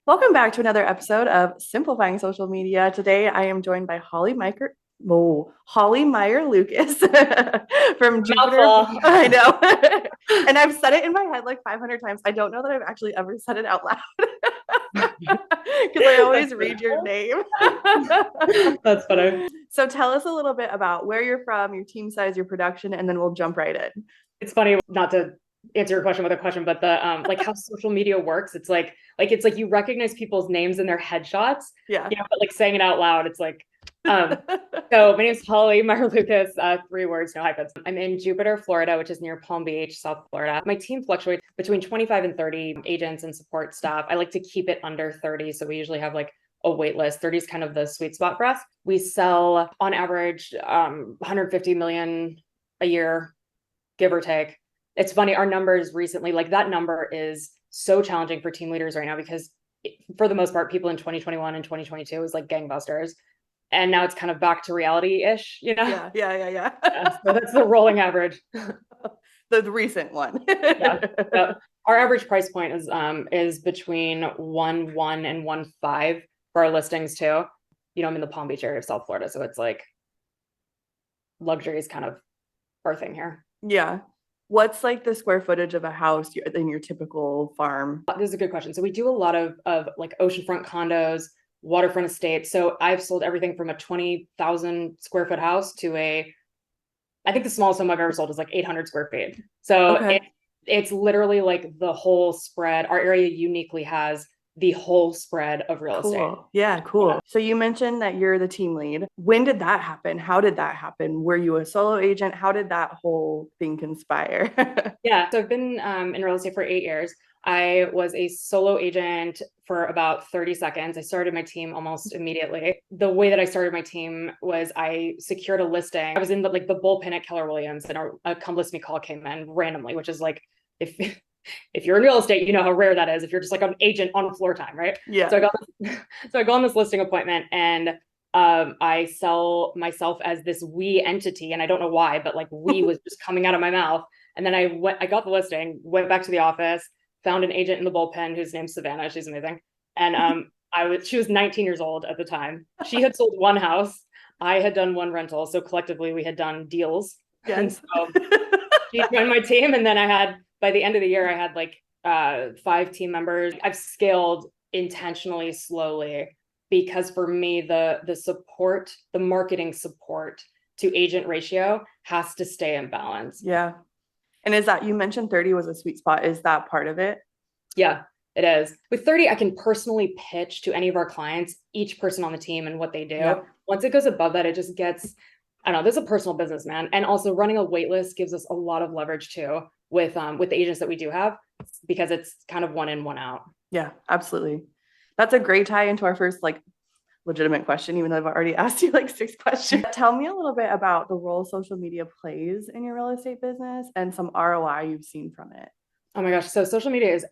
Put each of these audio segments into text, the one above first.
Welcome back to another episode of Simplifying Social Media. Today I am joined by Holly Meyer Lucas from Jupiter. Mouthful. I know. And I've said it in my head like 500 times. I don't know that I've actually ever said it out loud because I That's always read your funny. name. That's funny. So tell us a little bit about where you're from, your team size, your production, and then we'll jump right in. It's funny not to answer your question with a question, but the like how social media works. It's like you recognize people's names in their headshots, Yeah. but like saying it out loud, it's like so my name's Holly Meyer Lucas, three words, no hyphens. I'm in Jupiter, Florida, which is near Palm Beach, South Florida. My team fluctuates between 25 and 30 agents and support staff. I like to keep it under 30. So we usually have like a wait list. 30 is kind of the sweet spot for us. We sell on average 150 million a year, give or take. It's funny, our numbers recently, like that number is so challenging for team leaders right now because for the most part, people in 2021 and 2022 was like gangbusters. And now it's kind of back to reality-ish, you know? Yeah. So that's the rolling average. The recent one. Yeah. So our average price point is between 1.1 and 1.5 for our listings too. I'm in the Palm Beach area of South Florida, so it's like luxury is kind of our thing here. Yeah. What's like the square footage of a house in your typical farm? This is a good question. So we do a lot of like oceanfront condos, waterfront estates. So I've sold everything from a 20,000 square foot house to I think the smallest home I've ever sold is like 800 square feet. So Okay. it's literally like the whole spread. Our area uniquely has the whole spread of real estate. Cool. Yeah, cool. So you mentioned that you're the team lead. When did that happen? How did that happen? Were you a solo agent? How did that whole thing conspire? Yeah. So I've been in real estate for 8 years. I was a solo agent for about 30 seconds. I started my team almost immediately. The way that I started my team was I secured a listing. I was in the bullpen at Keller Williams, and a come list me call came in randomly, which is like if if you're in real estate, you know how rare that is. If you're just like an agent on floor time, right? Yeah. So I go on this listing appointment, and I sell myself as this we entity, and I don't know why, but like we was just coming out of my mouth. And then I got the listing, went back to the office, found an agent in the bullpen whose name's Savannah. She's amazing. And she was 19 years old at the time. She had sold one house. I had done one rental. So collectively we had done deals. And Yes. so she joined my team. And then by the end of the year, I had like 5 team members. I've scaled intentionally slowly because for me, the support, the marketing support to agent ratio has to stay in balance. Yeah. And is that you mentioned 30 was a sweet spot? Is that part of it? Yeah, it is. With 30, I can personally pitch to any of our clients, each person on the team and what they do. Yeah. Once it goes above that, it just gets, I don't know, this is a personal business, man. And also running a wait list gives us a lot of leverage too with the agents that we do have because it's kind of one in, one out. Yeah, absolutely. That's a great tie into our first like legitimate question, even though I've already asked you like 6 questions. Tell me a little bit about the role social media plays in your real estate business and some ROI you've seen from it. Oh my gosh. So social media is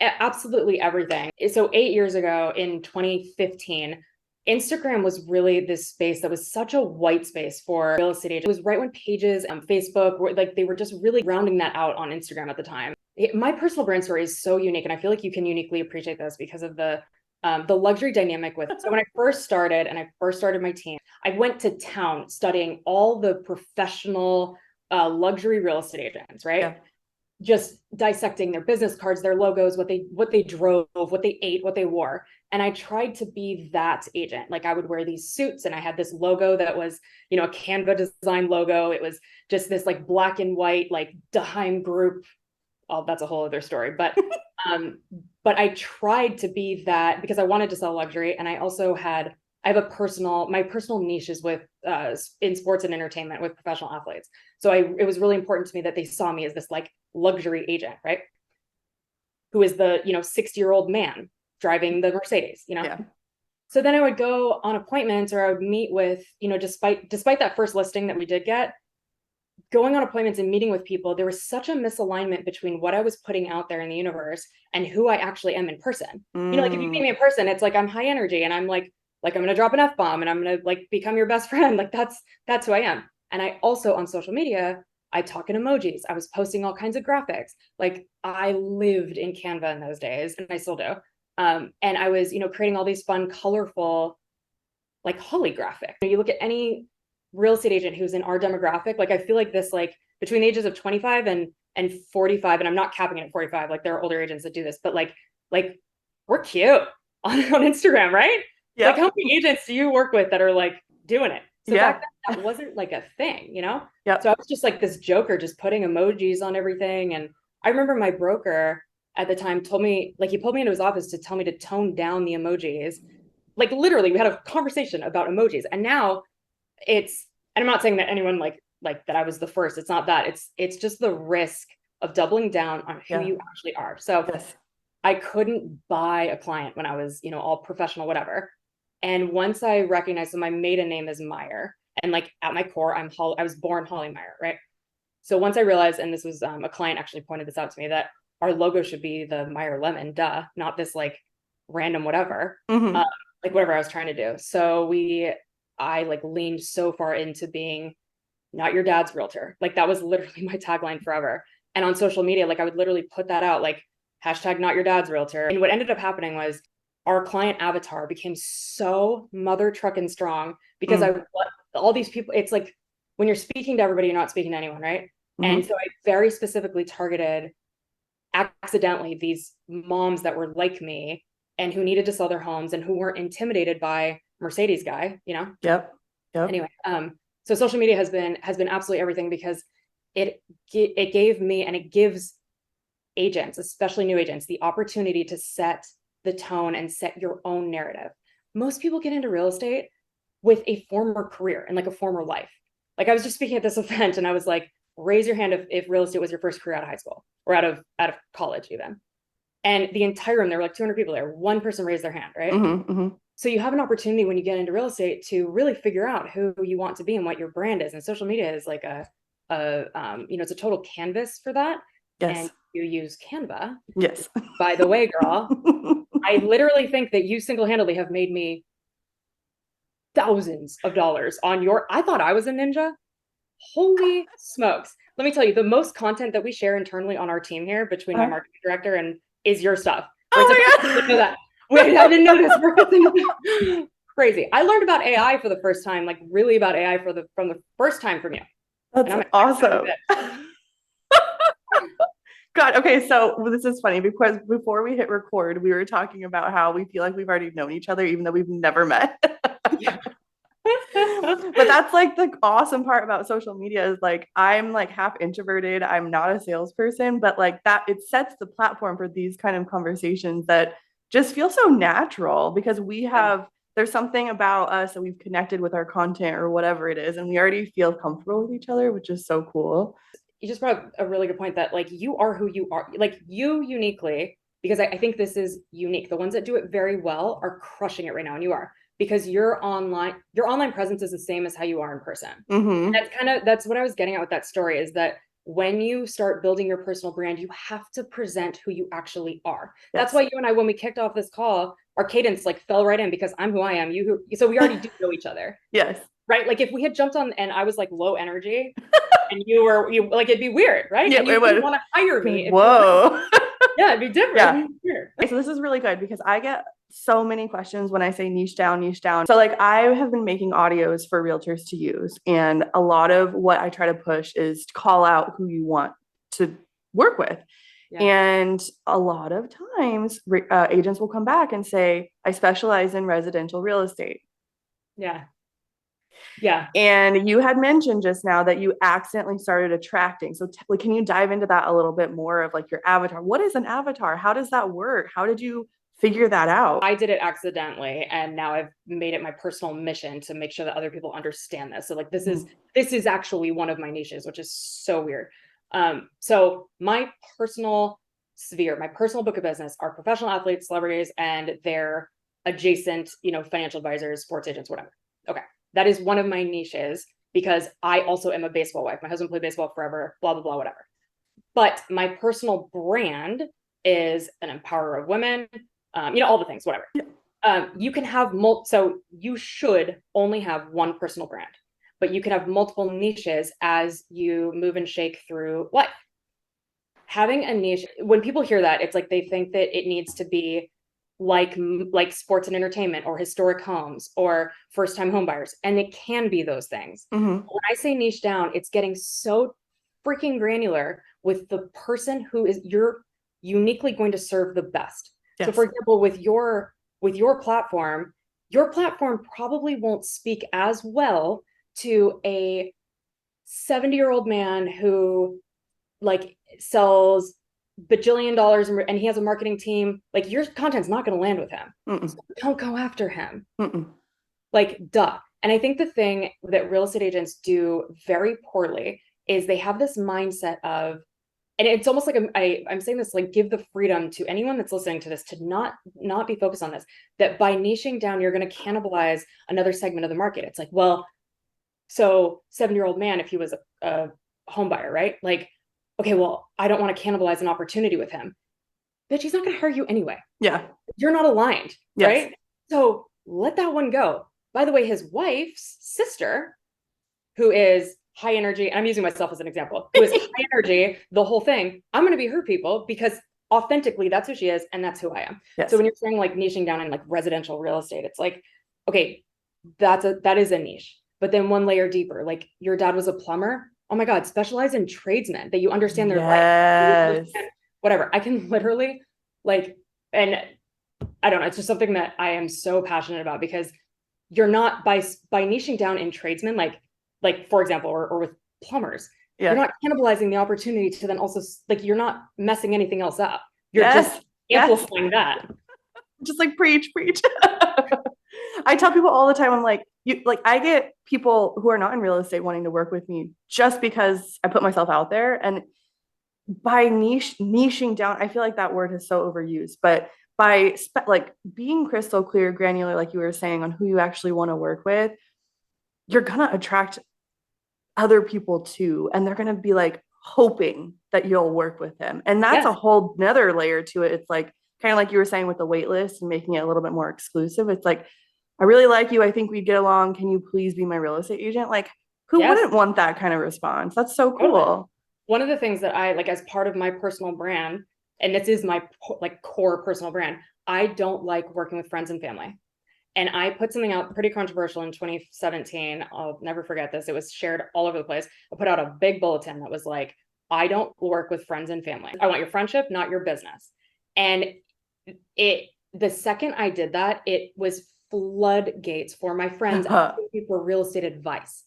absolutely everything. So 8 years ago in 2015, Instagram was really this space that was such a white space for real estate agents. It was right when pages and Facebook were like, they were just really rounding that out on Instagram at the time. My personal brand story is so unique. And I feel like you can uniquely appreciate this because of the luxury dynamic with it. So when I first started my team, I went to town studying all the professional luxury real estate agents, right? Yeah. Just dissecting their business cards, their logos, what they drove, what they ate, what they wore. And I tried to be that agent. Like I would wear these suits and I had this logo that was, a Canva design logo. It was just this like black and white, like Daheim group. Oh, that's a whole other story. But I tried to be that because I wanted to sell luxury. And my personal niche is with in sports and entertainment with professional athletes. So it was really important to me that they saw me as this like luxury agent, right? Who is the 60-year-old man driving the Mercedes, Yeah. So then I would go on appointments or I would meet with, despite that first listing that we did get, going on appointments and meeting with people, there was such a misalignment between what I was putting out there in the universe and who I actually am in person. Like if you meet me in person, it's like I'm high energy and I'm like I'm gonna drop an F-bomb and I'm gonna like become your best friend. Like that's who I am. And I also on social media, I talk in emojis. I was posting all kinds of graphics. Like I lived in Canva in those days, and I still do. And I was, creating all these fun, colorful, like Holly graphic. You look at any real estate agent who's in our demographic, like I feel like this, like between the ages of 25 and 45, and I'm not capping it at 45, like there are older agents that do this, but like we're cute on Instagram, right? Yep. Like how many agents do you work with that are like doing it? So Yeah. back then that wasn't like a thing, Yep. So I was just like this joker, just putting emojis on everything. And I remember my broker at the time told me, like he pulled me into his office to tell me to tone down the emojis. Like literally we had a conversation about emojis. And now and I'm not saying that anyone like that I was the first. It's not that. It's just the risk of doubling down on who you actually are. So yes. I couldn't buy a client when I was, all professional, whatever. And once I recognized that my maiden name is Meyer, and like at my core, I was born Holly Meyer, right? So once I realized, and this was a client actually pointed this out to me, that our logo should be the Meyer lemon, not this like random whatever, like whatever I was trying to do. So I like leaned so far into being not your dad's realtor. Like that was literally my tagline forever. And on social media, like I would literally put that out, like hashtag not your dad's realtor. And what ended up happening was our client avatar became so mother trucking strong because all these people, it's like when you're speaking to everybody, you're not speaking to anyone, right? And so I very specifically targeted accidentally these moms that were like me and who needed to sell their homes and who weren't intimidated by Mercedes guy, Yep. Anyway, so social media has been absolutely everything because it gave me, and it gives agents, especially new agents, the opportunity to set the tone and set your own narrative. Most people get into real estate with a former career and like a former life. Like I was just speaking at this event and I was like, raise your hand if real estate was your first career out of high school or out of college even. And the entire room, there were like 200 people there. One person raised their hand, right? So you have an opportunity when you get into real estate to really figure out who you want to be and what your brand is. And social media is like it's a total canvas for that. Yes. And you use Canva. Yes. By the way, girl, I literally think that you single-handedly have made me thousands of dollars on I thought I was a ninja. Holy smokes. Let me tell you, the most content that we share internally on our team here between my marketing director and is your stuff. Oh my God. I didn't know that. Wait, I didn't know this. Crazy. I learned about AI for the first time, like really about AI from the first time from you. That's awesome. God, okay, so this is funny because before we hit record, we were talking about how we feel like we've already known each other, even though we've never met. But that's like the awesome part about social media is like I'm like half introverted. I'm not a salesperson, but like that it sets the platform for these kind of conversations that just feel so natural because there's something about us that we've connected with our content or whatever it is, and we already feel comfortable with each other, which is so cool. You just brought up a really good point that like you are who you are, like you uniquely, because I think this is unique. The ones that do it very well are crushing it right now, and you are. Because your online presence is the same as how you are in person. That's what I was getting at with that story is that when you start building your personal brand, you have to present who you actually are. Yes. That's why you and I, when we kicked off this call, our cadence like fell right in because I'm who I am. So we already do know each other. Yes. Right. Like if we had jumped on and I was like low energy and you like, it'd be weird. Right. Yeah, and you wouldn't want to hire me. Whoa. Yeah, it'd be different. Yeah. So this is really good because I get so many questions when I say niche down, niche down. So like I have been making audios for realtors to use. And a lot of what I try to push is to call out who you want to work with. Yeah. And a lot of times agents will come back and say, I specialize in residential real estate. Yeah. Yeah. And you had mentioned just now that you accidentally started attracting. So can you dive into that a little bit more of like your avatar? What is an avatar? How does that work? How did you figure that out? I did it accidentally. And now I've made it my personal mission to make sure that other people understand this. So like, this is actually one of my niches, which is so weird. So my personal sphere, my personal book of business are professional athletes, celebrities, and their adjacent, financial advisors, sports agents, whatever. Okay. That is one of my niches because I also am a baseball wife. My husband played baseball forever, blah, blah, blah, whatever. But my personal brand is an empowerer of women, all the things, whatever. Yeah. You can have so you should only have one personal brand, but you can have multiple niches as you move and shake through life. Having a niche, when people hear that, it's like they think that it needs to be like sports and entertainment or historic homes or first time home buyers. And it can be those things. When I say niche down, it's getting so freaking granular with the person who is you're uniquely going to serve the best. Yes. So for example, with your platform probably won't speak as well to a 70-year-old man who like sells bajillion dollars and he has a marketing team. Like your content's not going to land with him. So don't go after him. Like, duh. And I think the thing that real estate agents do very poorly is they have this mindset of, and it's almost like I'm saying this, like, give the freedom to anyone that's listening to this to not be focused on this, that by niching down, you're going to cannibalize another segment of the market. It's like, well, so 70-year-old man, if he was a home buyer, right? Like, okay, well, I don't want to cannibalize an opportunity with him. Bitch, he's not going to hire you anyway. Yeah. You're not aligned, Yes. right? So let that one go. By the way, his wife's sister, who is high energy, and I'm using myself as an example, who is high energy, the whole thing, I'm going to be her people because authentically that's who she is and that's who I am. Yes. So when you're saying like niching down in like residential real estate, it's like, okay, that is a niche. But then one layer deeper, like your dad was a plumber. Oh my God, specialize in tradesmen that you understand their life. Whatever. I can literally like, and I don't know, it's just something that I am so passionate about because you're not by niching down in tradesmen, like for example, or with plumbers, you're not cannibalizing the opportunity to then also like, you're not messing anything else up. You're just amplifying that. Just like preach. I tell people all the time, I'm like, I get people who are not in real estate wanting to work with me just because I put myself out there. And by niching down, I feel like that word is so overused, but by like being crystal clear, granular, like you were saying, on who you actually want to work with, you're going to attract other people too. And they're going to be like hoping that you'll work with them. And that's a whole nother layer to it. It's like, kind of like you were saying with the wait list and making it a little bit more exclusive. It's like, I really like you. I think we'd get along. Can you please be my real estate agent? Like, who wouldn't want that kind of response? That's so cool. Totally. One of the things that I like as part of my personal brand, and this is my like core personal brand, I don't like working with friends and family. And I put something out pretty controversial in 2017. I'll never forget this. It was shared all over the place. I put out a big bulletin that was like, I don't work with friends and family. I want your friendship, not your business. And the second I did that, it was floodgates for my friends asking me for real estate advice.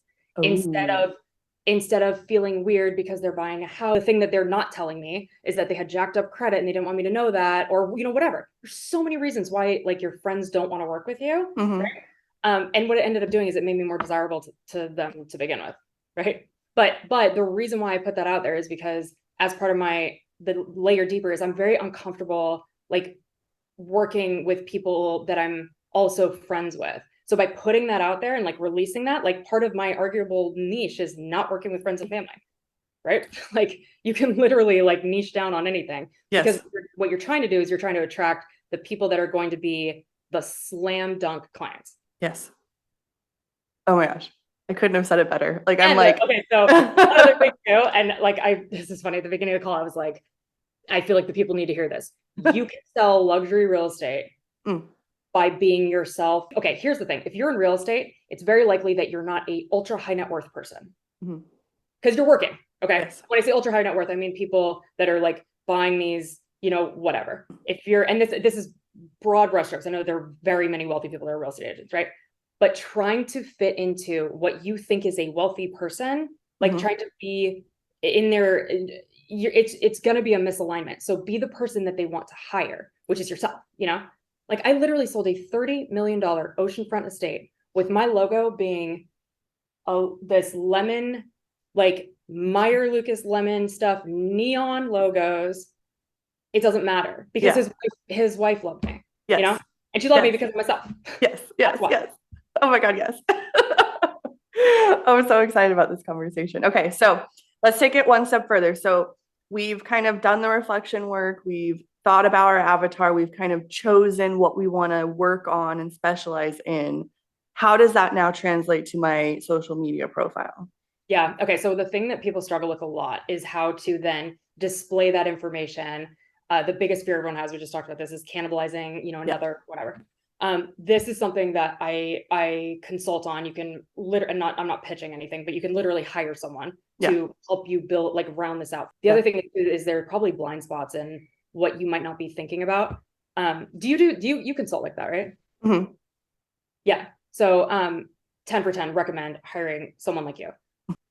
Instead of feeling weird because they're buying a house. The thing that they're not telling me is that they had jacked up credit and they didn't want me to know that, or whatever. There's so many reasons why like your friends don't want to work with you. Right? And what it ended up doing is it made me more desirable to them to begin with, right? But the reason why I put that out there is because as part of the layer deeper is I'm very uncomfortable like working with people that I'm also friends with. So by putting that out there and like releasing that, like part of my arguable niche is not working with friends and family, right? Like you can literally like niche down on anything. Yes. Because what you're trying to do is you're trying to attract the people that are going to be the slam dunk clients. Yes. Oh my gosh. I couldn't have said it better. Like, I'm like, okay, so another thing too. And like, this is funny. At the beginning of the call, I was like, I feel like the people need to hear this. You can sell luxury real estate by being yourself. Okay, here's the thing. If you're in real estate, it's very likely that you're not a ultra high net worth person because you're working. Okay. Yes. When I say ultra high net worth, I mean people that are like buying these, whatever. If you're, and this is broad brushstrokes. I know there are very many wealthy people that are real estate agents, right? But trying to fit into what you think is a wealthy person, like trying to be in there, it's going to be a misalignment. So be the person that they want to hire, which is yourself, Like I literally sold a $30 million oceanfront estate with my logo being this lemon, like Meyer Lucas lemon stuff, neon logos. It doesn't matter because his wife loved me, and she loved me because of myself. Yes. Oh my God, yes. I'm so excited about this conversation. Okay, so let's take it one step further. So we've kind of done the reflection work. We've thought about our avatar. We've kind of chosen what we want to work on and specialize in. How does that now translate to my social media profile? Yeah. Okay. So the thing that people struggle with a lot is how to then display that information The biggest fear everyone has, we just talked about this, is cannibalizing, another whatever. This is something that I consult on. You can literally, I'm not pitching anything, but you can literally hire someone to help you build, like, round this out. The other thing is there are probably blind spots in what you might not be thinking about. Do you consult like that, right? Mm-hmm. Yeah. So 10 for 10 recommend hiring someone like you.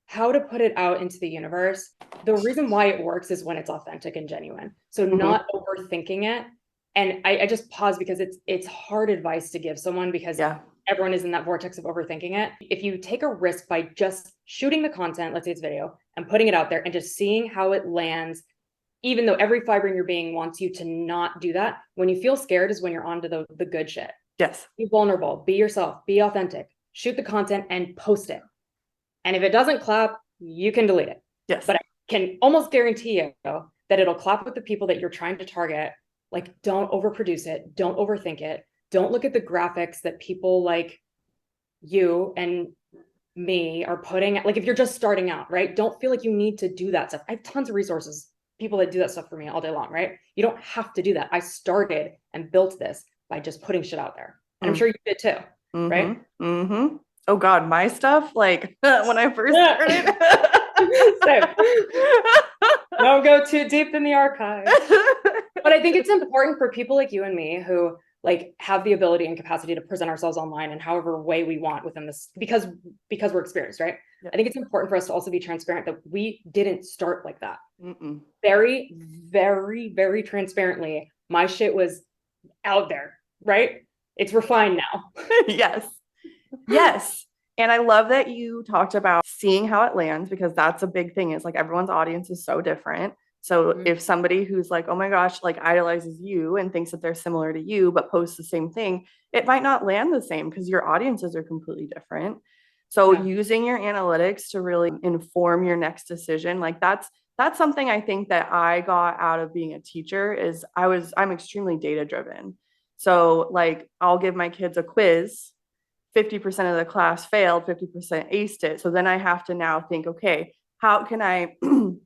How to put it out into the universe. The reason why it works is when it's authentic and genuine. So not overthinking it. And I just pause because it's hard advice to give someone, because everyone is in that vortex of overthinking it. If you take a risk by just shooting the content, let's say it's video, and putting it out there and just seeing how it lands, even though every fiber in your being wants you to not do that, when you feel scared is when you're onto the good shit. Yes. Be vulnerable, be yourself, be authentic, shoot the content and post it. And if it doesn't clap, you can delete it. Yes. But I can almost guarantee you that it'll clap with the people that you're trying to target. Like, don't overproduce it. Don't overthink it. Don't look at the graphics that people like you and me are putting. Like, if you're just starting out, right? Don't feel like you need to do that stuff. I have tons of resources, people that do that stuff for me all day long, right? You don't have to do that. I started and built this by just putting shit out there. And I'm sure you did too, right? Mm-hmm. Oh God, my stuff, like when I first started. Don't go too deep in the archive. But I think it's important for people like you and me who like have the ability and capacity to present ourselves online in however way we want within this, because we're experienced, right? Yeah. I think it's important for us to also be transparent that we didn't start like that. Very, very, very transparently, my shit was out there, right? It's refined now. Yes. And I love that you talked about seeing how it lands, because that's a big thing. Is like everyone's audience is so different. So if somebody who's like, oh my gosh, like idolizes you and thinks that they're similar to you, but posts the same thing, it might not land the same because your audiences are completely different. So using your analytics to really inform your next decision, like that's something I think that I got out of being a teacher. Is I'm extremely data driven. So like I'll give my kids a quiz, 50% of the class failed, 50% aced it. So then I have to now think, okay, how can I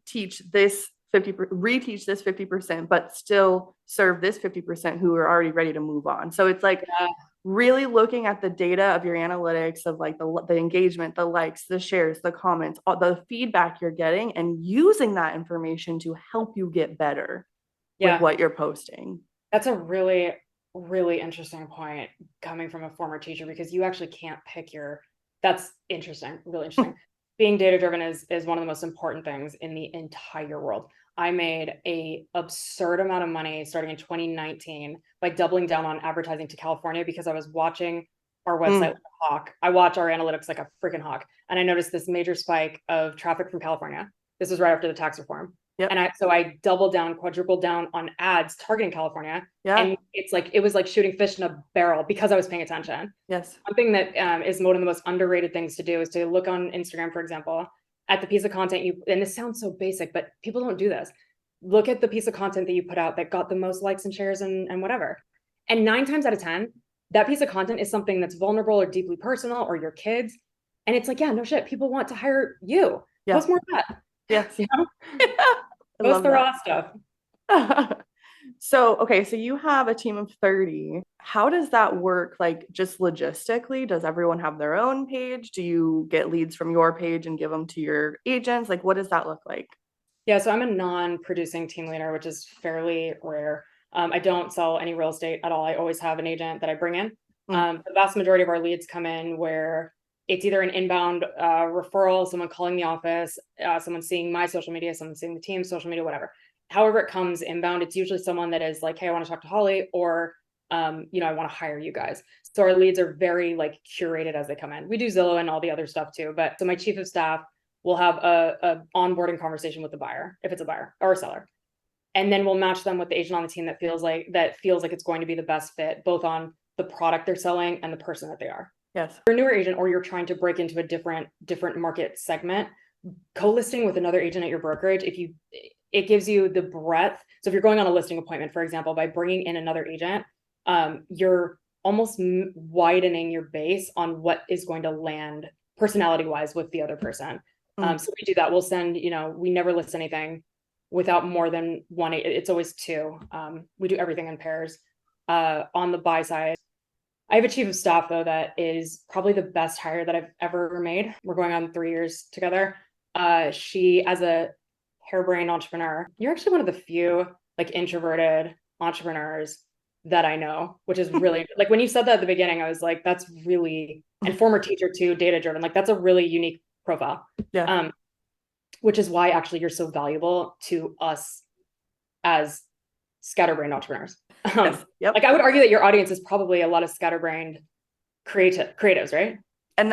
teach this reteach this 50%, but still serve this 50% who are already ready to move on. So it's like really looking at the data of your analytics of like the engagement, the likes, the shares, the comments, all the feedback you're getting, and using that information to help you get better with what you're posting. That's a really, really interesting point coming from a former teacher, because you actually can't pick that's interesting, really interesting. Being data driven is one of the most important things in the entire world. I made a absurd amount of money starting in 2019 by doubling down on advertising to California, because I was watching our website like a hawk. I watch our analytics like a freaking hawk. And I noticed this major spike of traffic from California. This was right after the tax reform. And I doubled down, quadrupled down on ads targeting California. And it was like shooting fish in a barrel because I was paying attention. Yes. One thing that is one of the most underrated things to do is to look on Instagram, for example, at the piece of content and this sounds so basic, but people don't do this. Look at the piece of content that you put out that got the most likes and shares and whatever. And 9 times out of 10, that piece of content is something that's vulnerable or deeply personal or your kids. And it's like, no shit, people want to hire you. Post more of that. Yes. Post the raw stuff. So, okay, so you have a team of 30. How does that work? Like just logistically, does everyone have their own page? Do you get leads from your page and give them to your agents? Like, what does that look like? Yeah, so I'm a non-producing team leader, which is fairly rare. I don't sell any real estate at all. I always have an agent that I bring in. The vast majority of our leads come in where it's either an inbound referral, someone calling the office, someone seeing my social media, someone seeing the team's social media, whatever. However it comes inbound, it's usually someone that is like, hey, I want to talk to Holly, or I want to hire you guys. So our leads are very like curated as they come in. We do Zillow and all the other stuff too. But so my chief of staff will have a onboarding conversation with the buyer, if it's a buyer or a seller. And then we'll match them with the agent on the team that feels like it's going to be the best fit, both on the product they're selling and the person that they are. Yes. If you're a newer agent or you're trying to break into a different market segment, co-listing with another agent at your brokerage, it gives you the breadth. So if you're going on a listing appointment, for example, by bringing in another agent, you're almost widening your base on what is going to land personality wise with the other person. So we do that. We'll send, we never list anything. without more than one. It's always two. We do everything in pairs. On the buy side, I have a chief of staff though that is probably the best hire that I've ever made. We're going on 3 years together. She, as a harebrained entrepreneur, you're actually one of the few like introverted entrepreneurs that I know, which is really like when you said that at the beginning, I was like, that's really, and former teacher too, data driven, like that's a really unique profile. Yeah. Which is why actually you're so valuable to us as scatterbrained entrepreneurs. Yes. Yep. Like I would argue that your audience is probably a lot of scatterbrained creatives, right? And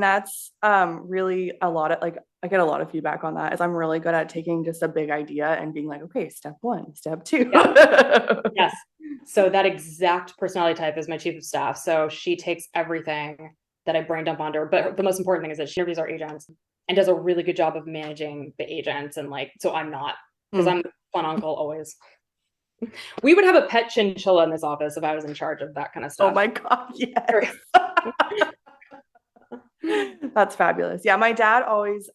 that's really a lot of like, I get a lot of feedback on that, is I'm really good at taking just a big idea and being like, okay, step 1, step 2. Yeah. Yes. So that exact personality type is my chief of staff. So she takes everything that I brain dump onto her. But the most important thing is that she interviews our agents and does a really good job of managing the agents. And like, so I'm not, because I'm the fun uncle always. We would have a pet chinchilla in this office if I was in charge of that kind of stuff. Oh my God, yes. That's fabulous. Yeah, my dad always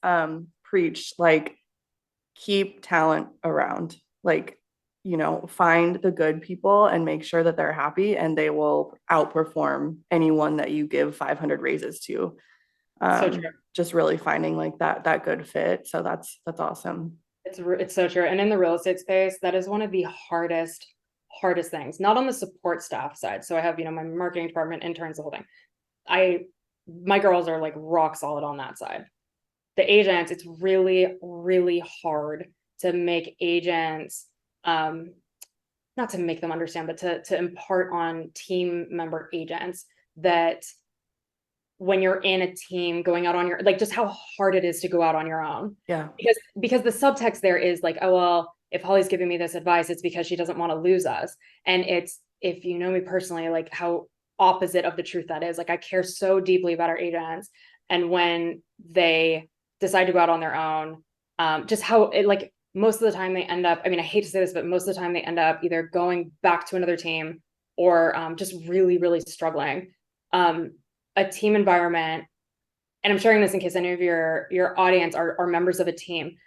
preached like keep talent around. Like, find the good people and make sure that they're happy, and they will outperform anyone that you give 500 raises to. So true. Just really finding like that good fit. So that's awesome. It's so true. And in the real estate space, that is one of the hardest things, not on the support staff side. So I have, my marketing department, interns, the whole thing. My girls are like rock solid on that side. The agents, it's really, really hard to make agents, not to make them understand, but to impart on team member agents that when you're in a team going out on your, like just how hard it is to go out on your own. Yeah. Because the subtext there is like, oh, well, if Holly's giving me this advice, it's because she doesn't want to lose us. And it's, if you know me personally, like how opposite of the truth that is. Like I care so deeply about our agents. And when they decide to go out on their own, just how it, like most of the time they end up, I mean, I hate to say this, but most of the time they end up either going back to another team or just really, really struggling. A team environment, and I'm sharing this in case any of your audience are members of a team.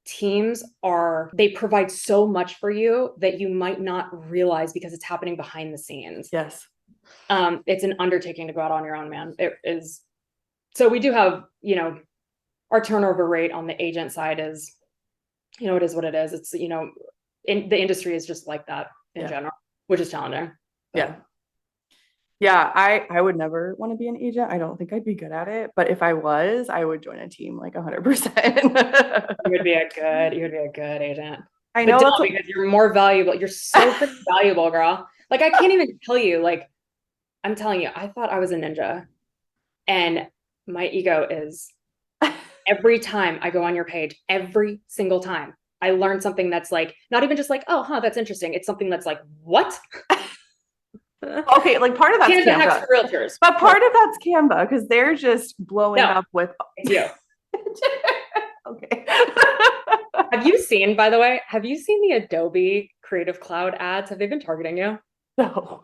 Teams they provide so much for you that you might not realize because it's happening behind the scenes. Yes. It's an undertaking to go out on your own, man. It is. So we do have, our turnover rate on the agent side is, it is what it is. It's, in the industry is just like that in general, which is challenging. But. Yeah. Yeah, I would never want to be an agent. I don't think I'd be good at it, but if I was, I would join a team like 100%. You would be a good agent. I know, because you're more valuable. You're so freaking valuable, girl. Like I can't even tell you, like I'm telling you, I thought I was a ninja, and my ego is every time I go on your page, every single time I learn something that's like, not even just like, oh, that's interesting. It's something that's like, what? Okay, like part of that's Canva. Realtors. But part of that's Canva because they're just blowing up with you. Okay. Have you seen the Adobe Creative Cloud ads? Have they been targeting you? No.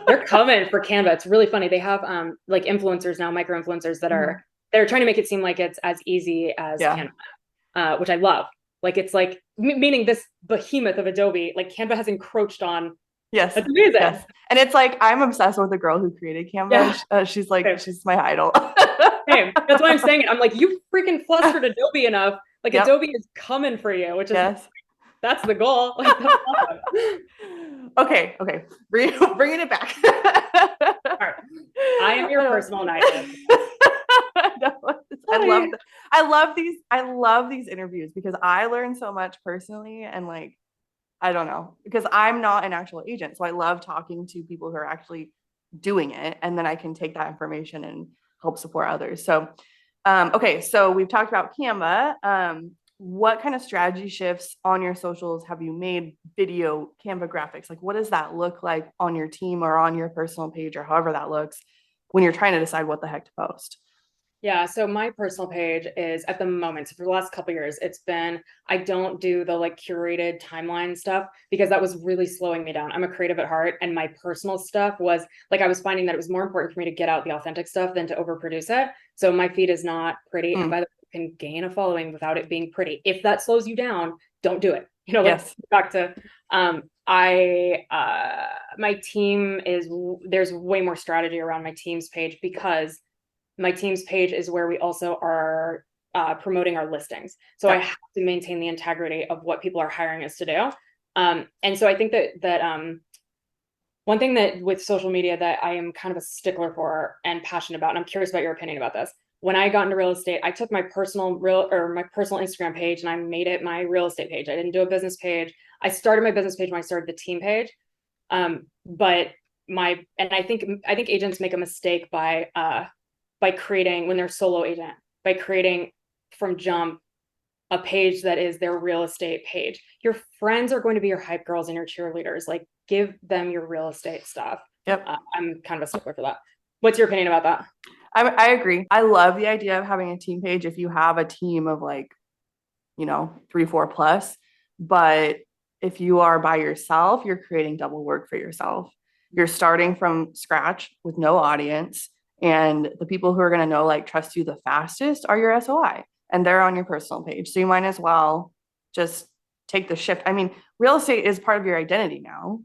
They're coming for Canva. It's really funny. They have like influencers now, micro influencers that they're trying to make it seem like it's as easy as Canva, which I love. Like it's like meaning this behemoth of Adobe, like Canva has encroached on. Yes. That's amazing. Yes. And it's like, I'm obsessed with the girl who created Canva. Yeah. She's like, she's my idol. Same. That's why I'm saying it. I'm like, you freaking flustered Adobe enough. Like Adobe is coming for you, which is, that's the goal. Like, that's awesome. Okay. Bringing it back. All right. I am your personal knight. I love these interviews because I learn so much personally, and like, I don't know, because I'm not an actual agent. So I love talking to people who are actually doing it. And then I can take that information and help support others. So, okay. So we've talked about Canva. What kind of strategy shifts on your socials have you made? Video, Canva graphics? Like, what does that look like on your team or on your personal page or however that looks when you're trying to decide what the heck to post? Yeah. So my personal page is at the moment, so for the last couple of years, it's been, I don't do the like curated timeline stuff because that was really slowing me down. I'm a creative at heart, and my personal stuff was like, I was finding that it was more important for me to get out the authentic stuff than to overproduce it. So my feed is not pretty. And by the way, can gain a following without it being pretty. If that slows you down, don't do it. Yes. Back to my team there's way more strategy around my team's page, because my team's page is where we also are promoting our listings. So I have to maintain the integrity of what people are hiring us to do. And so I think that one thing that with social media that I am kind of a stickler for and passionate about, and I'm curious about your opinion about this. When I got into real estate, I took my personal Instagram page and I made it my real estate page. I didn't do a business page. I started my business page when I started the team page. But I think agents make a mistake by creating, when they're solo agent, by creating from jump a page that is their real estate page. Your friends are going to be your hype girls and your cheerleaders. Like, give them your real estate stuff. Yep. I'm kind of a stickler for that. What's your opinion about that? I agree. I love the idea of having a team page if you have a team of 3, 4 plus. But if you are by yourself, you're creating double work for yourself. You're starting from scratch with no audience. And the people who are going to trust you the fastest are your SOI. And they're on your personal page. So you might as well just take the shift. I mean, real estate is part of your identity now.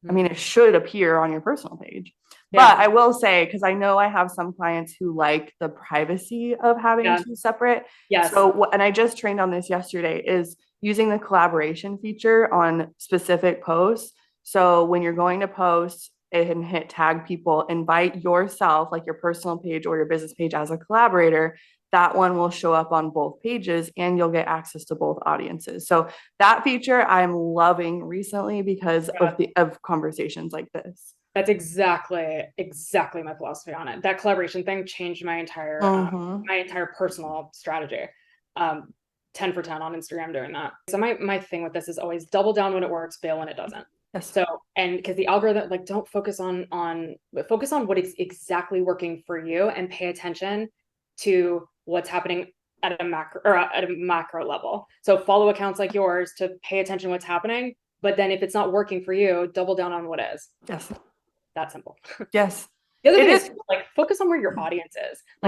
I mean, it should appear on your personal page. But I will say, because I know I have some clients who like the privacy of having two separate. Yes. So, and I just trained on this yesterday, is using the collaboration feature on specific posts. So when you're going to post and hit tag people, invite yourself, like your personal page or your business page, as a collaborator. That one will show up on both pages and you'll get access to both audiences. So that feature I'm loving recently because of conversations like this. That's exactly my philosophy on it. That collaboration thing changed my entire personal strategy. 10 for 10 on Instagram doing that. So my thing with this is always double down when it works, bail when it doesn't. Yes. So, and because the algorithm, don't focus on what is exactly working for you, and pay attention to what's happening at a macro level. So follow accounts like yours to pay attention to what's happening. But then if it's not working for you, double down on what is. Yes. That simple. Yes. The other thing is focus on where your audience is. I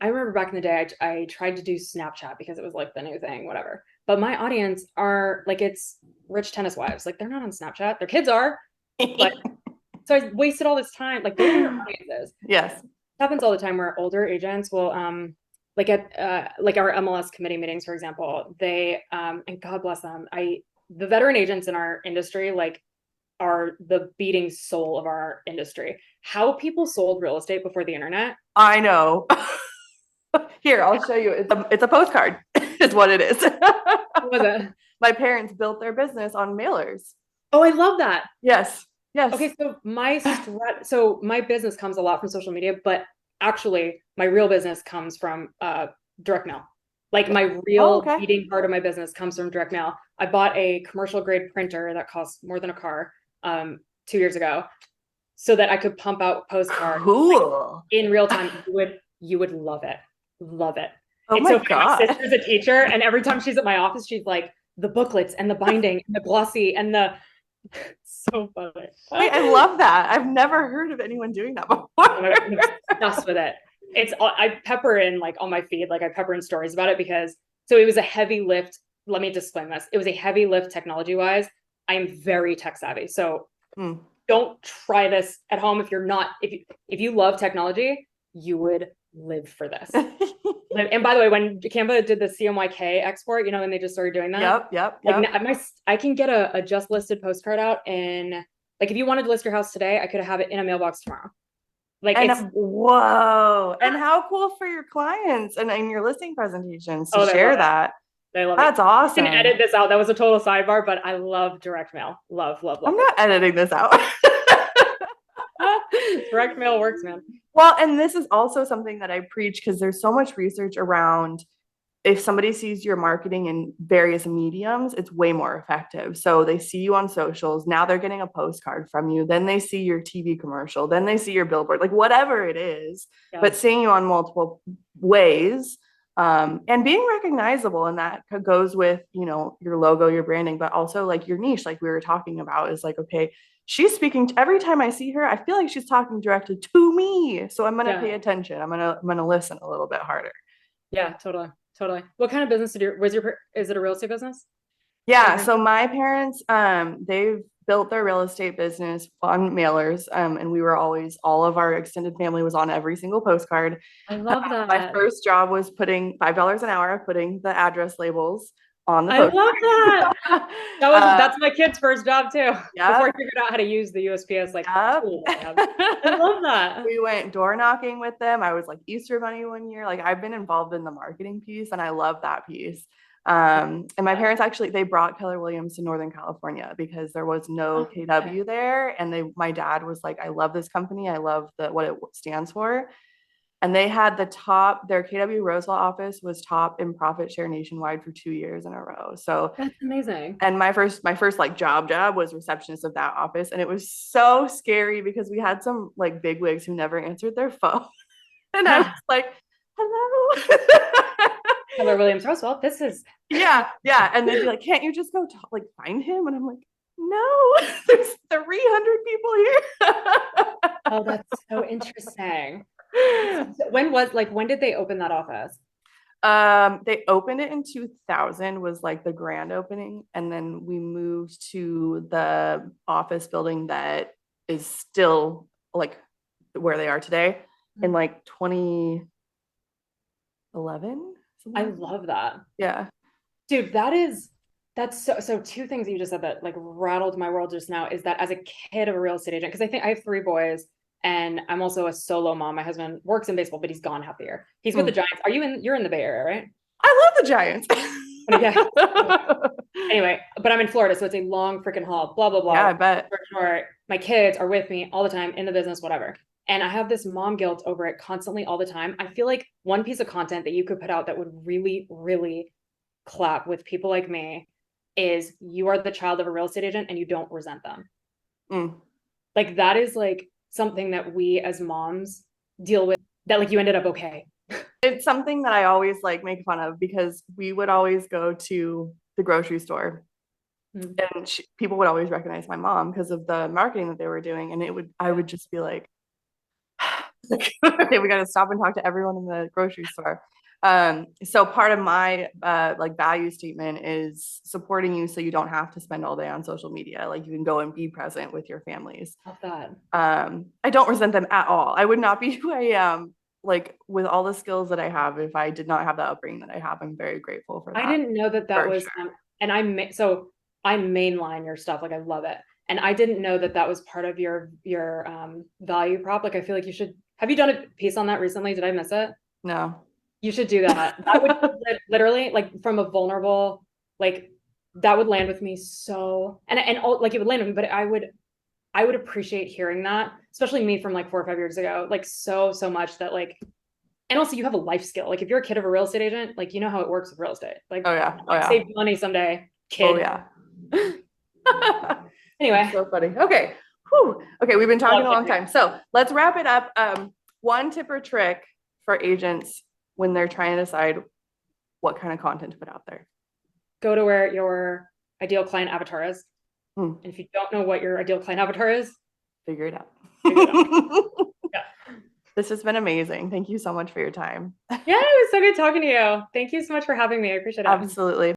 remember back in the day, I tried to do Snapchat because it was the new thing, whatever. But my audience are it's rich tennis wives. They're not on Snapchat. Their kids are. But so I wasted all this time. Those are your audiences. Yes. It happens all the time where older agents will at our MLS committee meetings, for example, they and God bless them. The veteran agents in our industry are the beating soul of our industry. How people sold real estate before the internet. I know. Here, I'll show you. It's a postcard. Is what it is. What was it? My parents built their business on mailers. Oh, I love that. Yes. Yes. Okay, so my business comes a lot from social media, but actually my real business comes from direct mail. My real beating heart of my business comes from direct mail. I bought a commercial grade printer that costs more than a car 2 years ago, so that I could pump out postcards in real time. You would love it. Love it. Oh my God. My sister's a teacher, and every time she's at my office, she's like, the booklets and the binding and the glossy and the so funny. Wait, I love that. I've never heard of anyone doing that before. I'm obsessed with it. I pepper in on my feed, I pepper in stories about it, because it was a heavy lift. Let me disclaim this. It was a heavy lift technology wise. I am very tech savvy. So don't try this at home if you're not, if you love technology, you would live for this. And by the way, when Canva did the CMYK export, when they just started doing that. Yep. I can get a just listed postcard out in, if you wanted to list your house today, I could have it in a mailbox tomorrow. Whoa. And how cool for your clients and in your listing presentations to share that. They love That's awesome. You can edit this out. That was a total sidebar, but I love direct mail. Love. I'm not editing this out. Direct mail works, man. Well, and this is also something that I preach, because there's so much research around, if somebody sees your marketing in various mediums, it's way more effective. So they see you on socials. Now they're getting a postcard from you. Then they see your TV commercial. Then they see your billboard, whatever it is, but seeing you on multiple ways. And being recognizable, and that goes with, your logo, your branding, but also your niche, we were talking about, is okay, she's speaking every time I see her, I feel like she's talking directly to me. So I'm going to pay attention. I'm going to listen a little bit harder. Yeah, totally. Totally. What kind of business is it a real estate business? Yeah, so my parents, they've built their real estate business on mailers, and we were always, all of our extended family was on every single postcard. I love My that. first job was putting $5 an hour, putting the address labels on the I love that. postcard. Uh, That's my kid's first job too. Before yeah, he figured out how to use the USPS like yep. tool that they have. I love that. We went door knocking with them. I was like Easter Bunny one year. Like I've been involved in the marketing piece and I love that piece. And my parents actually, they brought Keller Williams to Northern California because there was no Oh, okay. KW there. And my dad was like, I love this company. I love what it stands for. And they had their KW Roseville office was top in profit share nationwide for 2 years in a row. So, That's amazing. and my first like job was receptionist of that office. And it was so scary because we had some like big wigs who never answered their phone. And I was like, hello. Keller Williams Roswell, this is Yeah, yeah. And they'd be like, can't you just go like find him? And I'm like, no, there's 300 people here. oh, that's so interesting. When did they open that office? They opened it in 2000 was like the grand opening, and then we moved to the office building that is still like where they are today in like 2011. I love that. Yeah. Dude, that's so two things you just said that like rattled my world just now is that as a kid of a real estate agent, because I think I have three boys and I'm also a solo mom. My husband works in baseball, but he's gone half the year. He's with the Giants. You're in the Bay Area, right? I love the Giants. Yeah. Anyway, but I'm in Florida, so it's a long freaking haul. Blah blah blah. Yeah, I bet. For short, my kids are with me all the time in the business, whatever. And I have this mom guilt over it constantly all the time. I feel like one piece of content that you could put out that would really, really clap with people like me is you are the child of a real estate agent and you don't resent them. Like that is like something that we as moms deal with, that like you ended up okay. It's something that I always like make fun of because we would always go to the grocery store and people would always recognize my mom because of the marketing that they were doing. And I would just be like, okay, we got to stop and talk to everyone in the grocery store. So part of my like value statement is supporting you so you don't have to spend all day on social media. Like you can go and be present with your families. Love that. I don't resent them at all. I would not be who I am like with all the skills that I have if I did not have the upbringing that I have. I'm very grateful for that. I didn't know that was sure. And I mainline your stuff, like I love it. And I didn't know that was part of your value prop. Like I feel like you should have you done a piece on that recently? Did I miss it? No. You should do that. That would literally like from a vulnerable, like that would land with me so and like it would land with me, but I would appreciate hearing that, especially me from like 4 or 5 years ago, like so much that like, and also you have a life skill. Like if you're a kid of a real estate agent, like you know how it works with real estate. Like oh yeah. Save money someday, kid. Oh yeah. Anyway. That's so funny. Okay. Whew. Okay, we've been talking a long time. So let's wrap it up. One tip or trick for agents when they're trying to decide what kind of content to put out there. Go to where your ideal client avatar is. And if you don't know what your ideal client avatar is, figure it out. Yeah. This has been amazing. Thank you so much for your time. Yeah, it was so good talking to you. Thank you so much for having me. I appreciate it. Absolutely.